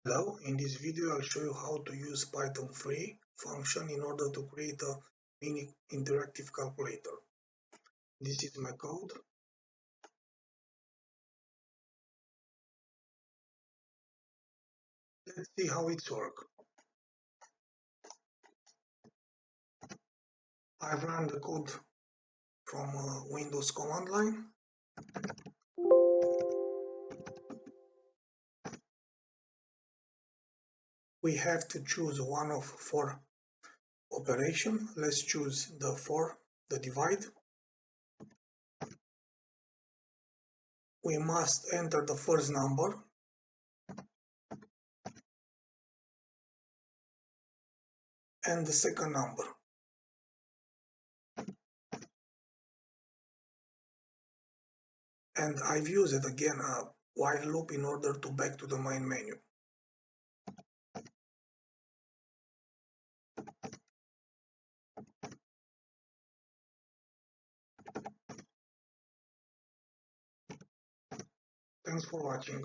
Hello, in this video I'll show you how to use Python free function in order to create a mini interactive calculator. This is my code. Let's see how it's work. I've run the code from Windows command line. We have to choose one of four operations. Let's choose the divide. We must enter the first number and the second number. And I've used again a while loop in order to back to the main menu. Thanks for watching.